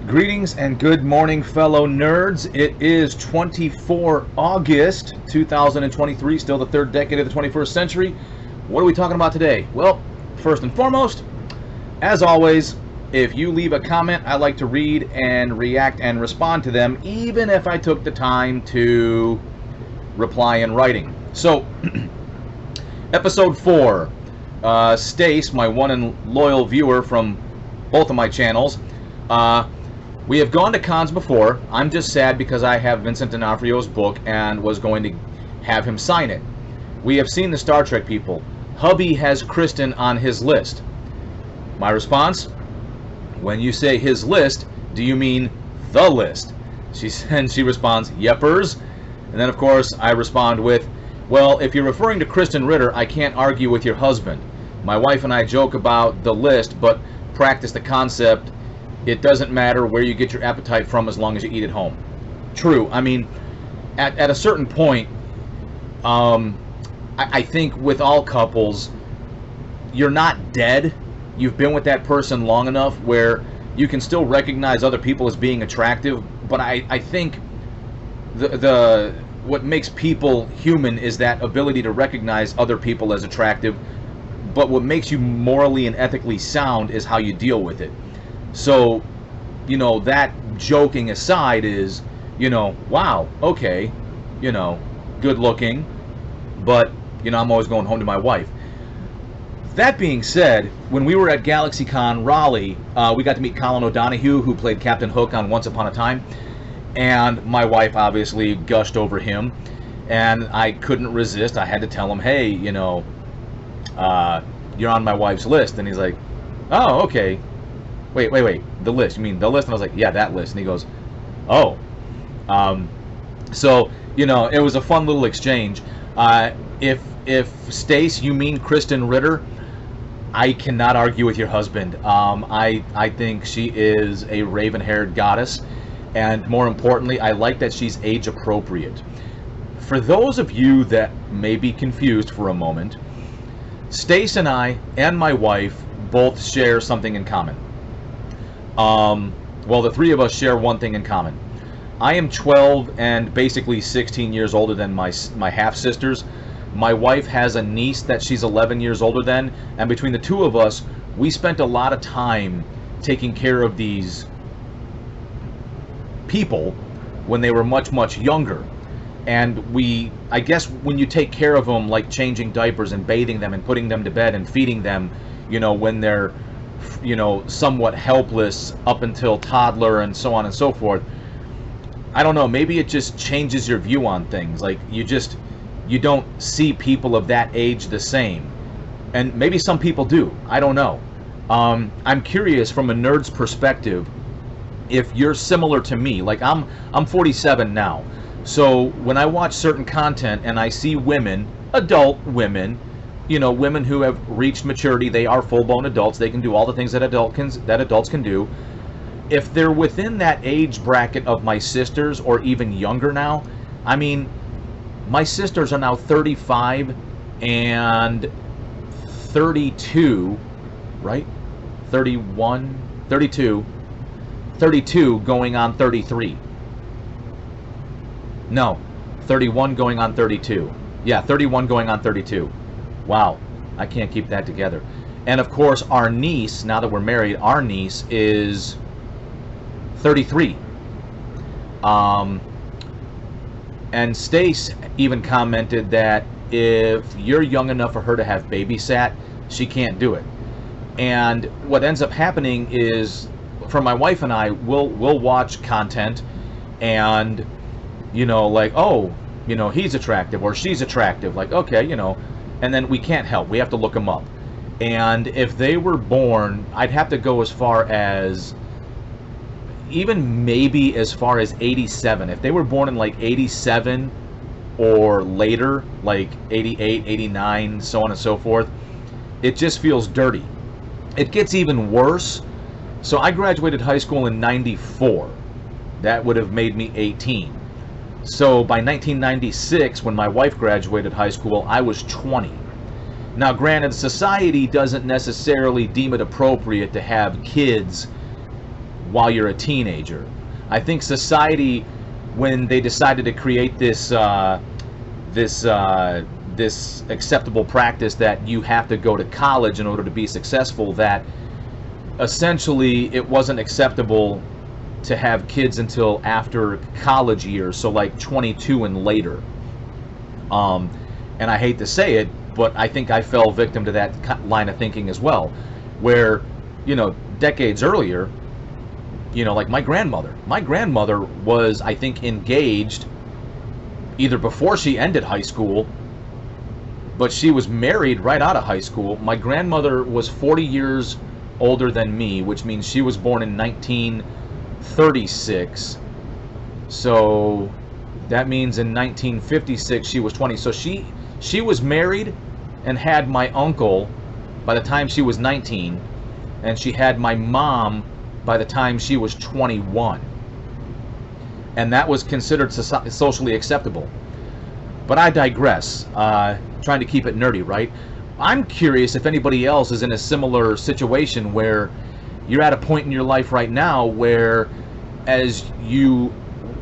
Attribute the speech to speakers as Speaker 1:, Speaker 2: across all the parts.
Speaker 1: Greetings and good morning, fellow nerds. It is 24 August 2023, still the third decade of the 21st century. What are we talking about today? Well, first and foremost, as always, if you leave a comment, I like to read and react and respond to them, even if I took the time to reply in writing. So, episode 4, Stace, my one and loyal viewer from both of my channels, we have gone to cons before. I'm just sad because I have Vincent D'Onofrio's book and was going to have him sign it. We have seen the Star Trek people. Hubby has Kristen on his list. My response? When you say his list, do you mean the list? She responds, yepers. And then of course I respond with, well, if you're referring to Kristen Ritter, I can't argue with your husband. My wife and I joke about the list, but practice the concept. It doesn't matter where you get your appetite from as long as you eat at home. True. I mean, at a certain point, I think with all couples, you're not dead. You've been with that person long enough where you can still recognize other people as being attractive. But I think what makes people human is that ability to recognize other people as attractive. But what makes you morally and ethically sound is how you deal with it. So, you know, that joking aside is, you know, wow, okay, you know, good looking, but, you know, I'm always going home to my wife. That being said, when we were at GalaxyCon Raleigh, we got to meet Colin O'Donoghue, who played Captain Hook on Once Upon a Time, and my wife obviously gushed over him, and I couldn't resist. I had to tell him, hey, you know, you're on my wife's list, and he's like, oh, okay. Wait, the list, you mean the list? And I was like, yeah, that list. And he goes, oh. So, you know, it was a fun little exchange. If Stace, you mean Kristen Ritter, I cannot argue with your husband. I think she is a raven-haired goddess, and more importantly, I like that she's age appropriate. For those of you that may be confused for a moment, Stace and I and my wife both share something in common. Well, the three of us share one thing in common. I am 12 and basically 16 years older than my half-sisters. My wife has a niece that she's 11 years older than, and between the two of us, we spent a lot of time taking care of these people when they were much, much younger. And I guess when you take care of them, like changing diapers and bathing them and putting them to bed and feeding them, you know, when they're, you know, somewhat helpless up until toddler and so on and so forth. I don't know, maybe it just changes your view on things. Like, you don't see people of that age the same. And maybe some people do. I don't know. I'm curious from a nerd's perspective if you're similar to me. Like, I'm 47 now. So when I watch certain content and I see women, adult women, you know, women who have reached maturity, they are full-blown adults, they can do all the things that adults can do. If they're within that age bracket of my sisters or even younger now, I mean, my sisters are now 35 and 32, right? 31, 32 going on 33. No, 31 going on 32. Yeah, 31 going on 32. Wow, I can't keep that together. And of course, our niece, now that we're married, our niece is 33. And Stace even commented that if you're young enough for her to have babysat, she can't do it. And what ends up happening is, for my wife and I, we'll watch content and, you know, like, oh, you know, he's attractive or she's attractive. Like, okay, you know, and then we can't help. We have to look them up. And if they were born, I'd have to go as far as, even maybe as far as 87. If they were born in like 87 or later, like 88, 89, so on and so forth, it just feels dirty. It gets even worse. So I graduated high school in 94. That would have made me 18. So by 1996, when my wife graduated high school, I was 20. Now, granted, society doesn't necessarily deem it appropriate to have kids while you're a teenager. I think society, when they decided to create this this acceptable practice that you have to go to college in order to be successful, that essentially it wasn't acceptable to have kids until after college years, so like 22 and later. And I hate to say it, but I think I fell victim to that line of thinking as well, where, you know, decades earlier, you know, like my grandmother was, I think, engaged either before she ended high school, but she was married right out of high school. My grandmother was 40 years older than me, which means she was born in 1936. So that means in 1956 she was 20. So she was married and had my uncle by the time she was 19, and she had my mom by the time she was 21. And that was considered socially acceptable. But I digress, trying to keep it nerdy, right? I'm curious if anybody else is in a similar situation where you're at a point in your life right now where, as you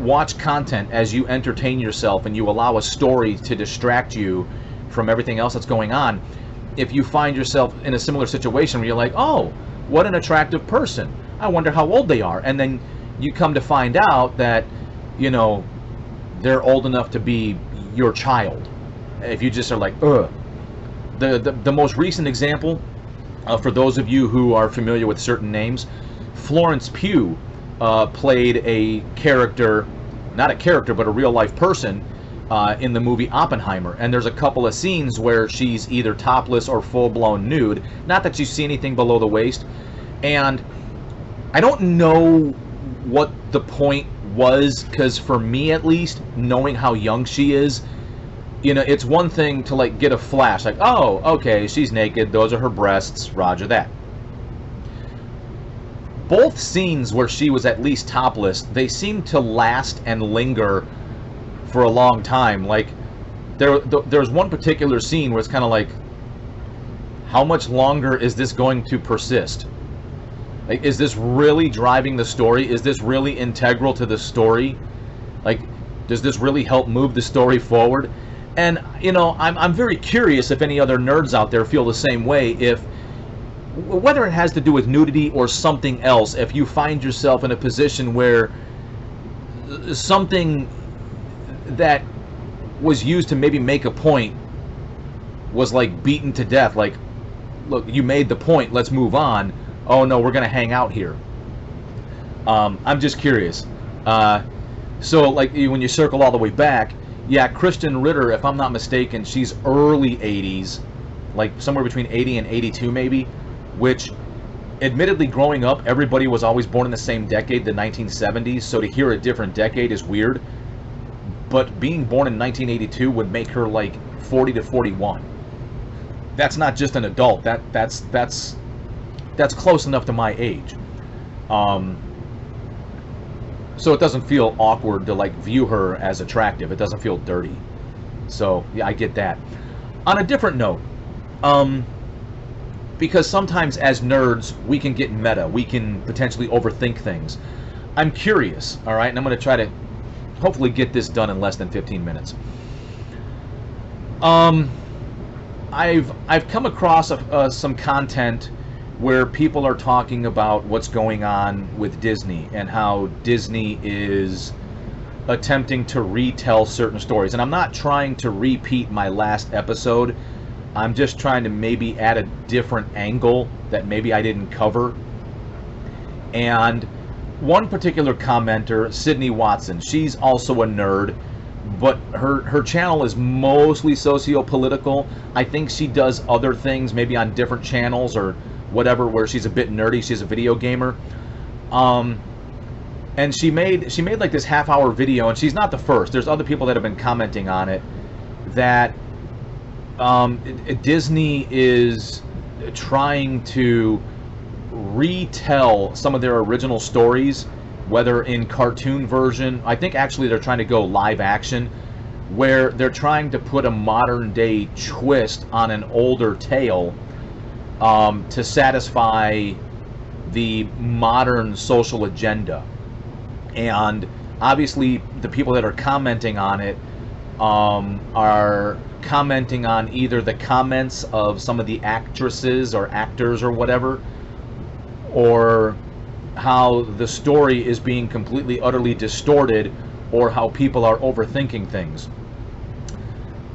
Speaker 1: watch content, as you entertain yourself and you allow a story to distract you from everything else that's going on, if you find yourself in a similar situation where you're like, oh, what an attractive person, I wonder how old they are, and then you come to find out that, you know, they're old enough to be your child. If you just are like, ugh. The most recent example, for those of you who are familiar with certain names, Florence Pugh played a character, not a character, but a real life person in the movie Oppenheimer. And there's a couple of scenes where she's either topless or full-blown nude. Not that you see anything below the waist. And I don't know what the point was, because for me at least, knowing how young she is, you know, it's one thing to like get a flash, like, oh, okay, she's naked, those are her breasts, roger that. Both scenes where she was at least topless, they seem to last and linger for a long time. Like, there's one particular scene where it's kind of like, how much longer is this going to persist? Like, is this really driving the story? Is this really integral to the story? Like, does this really help move the story forward? And, you know, I'm very curious if any other nerds out there feel the same way, if, whether it has to do with nudity or something else, if you find yourself in a position where something that was used to maybe make a point was like beaten to death, like, look, you made the point, let's move on. Oh no, we're gonna hang out here. I'm just curious. So like when you circle all the way back, yeah, Kristen Ritter, if I'm not mistaken, she's early 80s, like somewhere between 80 and 82 maybe, which admittedly growing up, everybody was always born in the same decade, the 1970s, so to hear a different decade is weird. But being born in 1982 would make her like 40 to 41. That's not just an adult, that's close enough to my age. So it doesn't feel awkward to like view her as attractive. It doesn't feel dirty. So yeah, I get that. On a different note, because sometimes as nerds we can get meta, we can potentially overthink things. I'm curious, all right, and I'm going to try to hopefully get this done in less than 15 minutes. I've come across some content where people are talking about what's going on with Disney and how Disney is attempting to retell certain stories. And I'm not trying to repeat my last episode. I'm just trying to maybe add a different angle that maybe I didn't cover. And one particular commenter, Sydney Watson, she's also a nerd, but her channel is mostly socio-political. I think she does other things maybe on different channels or whatever where she's a bit nerdy. She's a video gamer. And she made like this half-hour video, and she's not the first. There's other people that have been commenting on it, that Disney is trying to retell some of their original stories, whether in cartoon version. I think actually they're trying to go live action, where they're trying to put a modern day twist on an older tale to satisfy the modern social agenda. And obviously the people that are commenting on it are commenting on either the comments of some of the actresses or actors or whatever, or how the story is being completely, utterly distorted, or how people are overthinking things.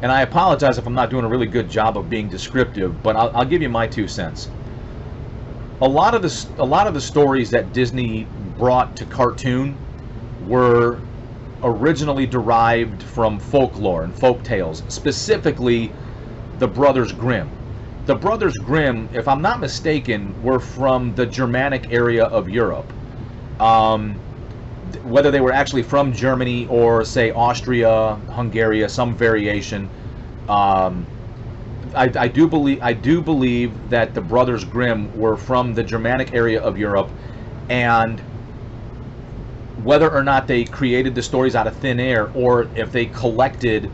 Speaker 1: And I apologize if I'm not doing a really good job of being descriptive, but I'll give you my 2 cents. A lot of the stories that Disney brought to cartoon were originally derived from folklore and folk tales, specifically the Brothers Grimm. The Brothers Grimm, if I'm not mistaken, were from the Germanic area of Europe. Whether they were actually from Germany or, say, Austria, Hungary, some variation. I do believe that the Brothers Grimm were from the Germanic area of Europe, and whether or not they created the stories out of thin air, or if they collected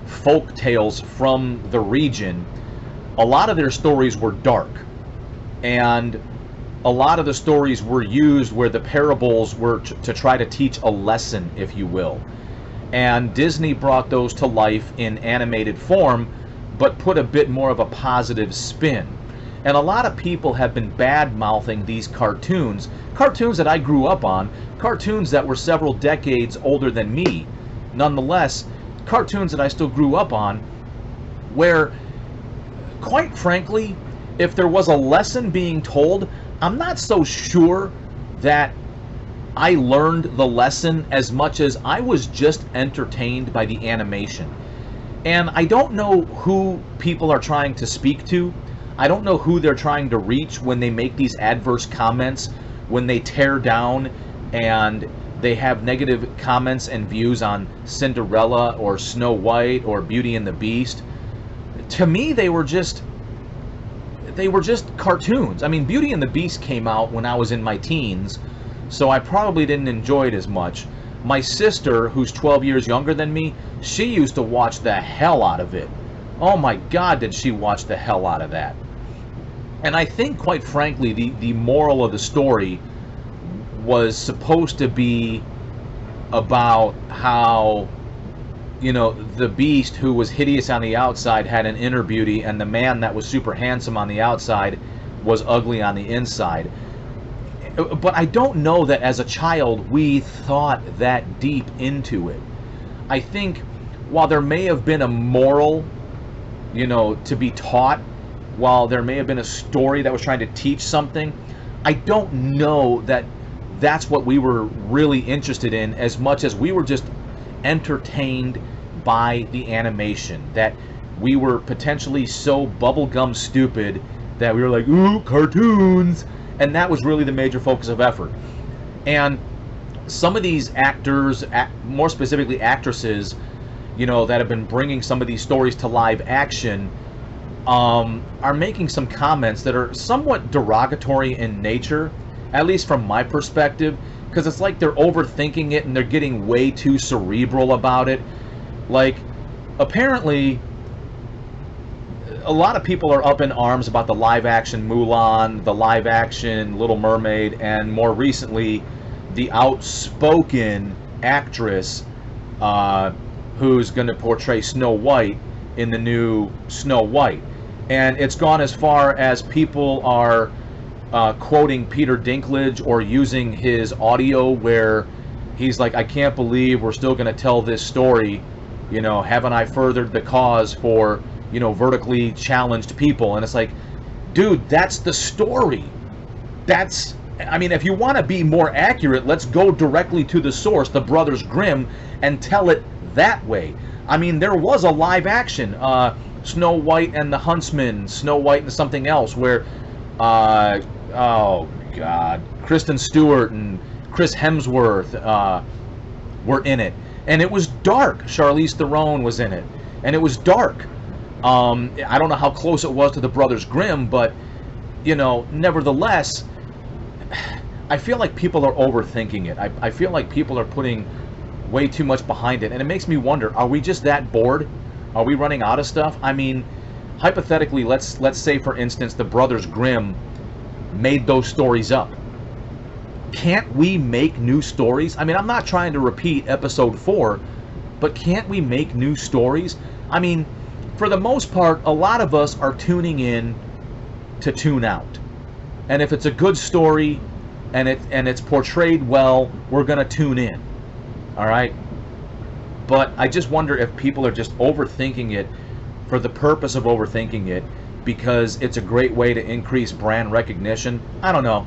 Speaker 1: folk tales from the region, a lot of their stories were dark, and a lot of the stories were used where the parables were to try to teach a lesson, if you will. And Disney brought those to life in animated form, but put a bit more of a positive spin. And a lot of people have been bad-mouthing these cartoons that I grew up on, cartoons that were several decades older than me. Nonetheless, cartoons that I still grew up on, where, quite frankly, if there was a lesson being told, I'm not so sure that I learned the lesson as much as I was just entertained by the animation. And I don't know who people are trying to speak to. I don't know who they're trying to reach when they make these adverse comments, when they tear down and they have negative comments and views on Cinderella or Snow White or Beauty and the Beast. To me, they were just cartoons. I mean, Beauty and the Beast came out when I was in my teens, so I probably didn't enjoy it as much. My sister, who's 12 years younger than me, she used to watch the hell out of it. Oh my God, did she watch the hell out of that. And I think, quite frankly, the moral of the story was supposed to be about how, you know, the Beast, who was hideous on the outside, had an inner beauty, and the man that was super handsome on the outside was ugly on the inside. But I don't know that as a child we thought that deep into it. I think while there may have been a moral, you know, to be taught, while there may have been a story that was trying to teach something, I don't know that that's what we were really interested in, as much as we were just entertained by the animation, that we were potentially so bubblegum stupid that we were like, ooh, cartoons. And that was really the major focus of effort. And some of these actors, more specifically actresses, you know, that have been bringing some of these stories to live action, are making some comments that are somewhat derogatory in nature, at least from my perspective, because it's like they're overthinking it and they're getting way too cerebral about it. Like, apparently, a lot of people are up in arms about the live-action Mulan, the live-action Little Mermaid, and more recently, the outspoken actress who's going to portray Snow White in the new Snow White. And it's gone as far as people are quoting Peter Dinklage or using his audio where he's like, I can't believe we're still going to tell this story. You know, haven't I furthered the cause for, you know, vertically challenged people? And it's like, dude, that's the story. That's, I mean, if you want to be more accurate, let's go directly to the source, the Brothers Grimm, and tell it that way. I mean, there was a live action, Snow White and the Huntsman, Snow White and something else, where, oh God, Kristen Stewart and Chris Hemsworth were in it. And it was dark. Charlize Theron was in it. And it was dark. I don't know how close it was to the Brothers Grimm, but, you know, nevertheless, I feel like people are overthinking it. I feel like people are putting way too much behind it, and it makes me wonder, are we just that bored? Are we running out of stuff? I mean, hypothetically, let's say, for instance, the Brothers Grimm made those stories up. Can't we make new stories? I mean, I'm not trying to repeat episode 4, but can't we make new stories? I mean, for the most part, a lot of us are tuning in to tune out. And if it's a good story and it's portrayed well, we're going to tune in. All right? But I just wonder if people are just overthinking it for the purpose of overthinking it because it's a great way to increase brand recognition. I don't know.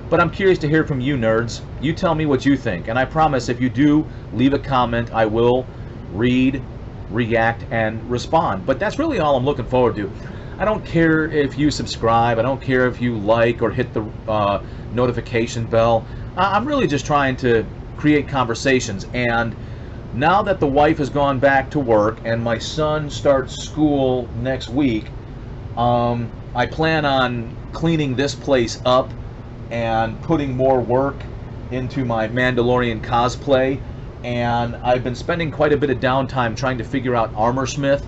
Speaker 1: But I'm curious to hear from you, nerds. You tell me what you think. And I promise if you do leave a comment, I will read, react, and respond. But that's really all I'm looking forward to. I don't care if you subscribe. I don't care if you like or hit the notification bell. I'm really just trying to create conversations. And now that the wife has gone back to work and my son starts school next week, I plan on cleaning this place up and putting more work into my Mandalorian cosplay. And I've been spending quite a bit of downtime trying to figure out Armorsmith.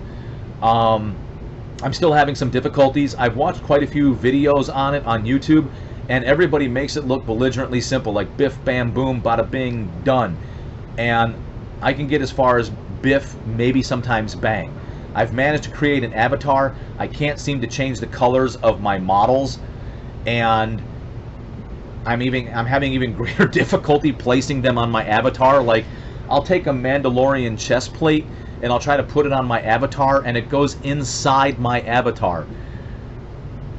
Speaker 1: I'm still having some difficulties. I've watched quite a few videos on it on YouTube, and everybody makes it look belligerently simple, like biff, bam, boom, bada bing, done. And I can get as far as biff, maybe sometimes bang. I've managed to create an avatar. I can't seem to change the colors of my models, and I'm having even greater difficulty placing them on my avatar. Like, I'll take a Mandalorian chest plate and I'll try to put it on my avatar, and it goes inside my avatar.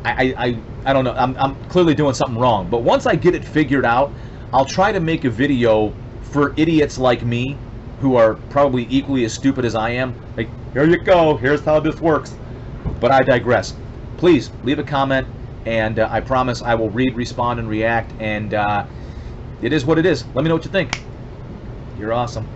Speaker 1: I don't know. I'm clearly doing something wrong. But once I get it figured out, I'll try to make a video for idiots like me, who are probably equally as stupid as I am. Like, here you go. Here's how this works. But I digress. Please leave a comment, and I promise I will read, respond, and react. And it is what it is. Let me know what you think. You're awesome.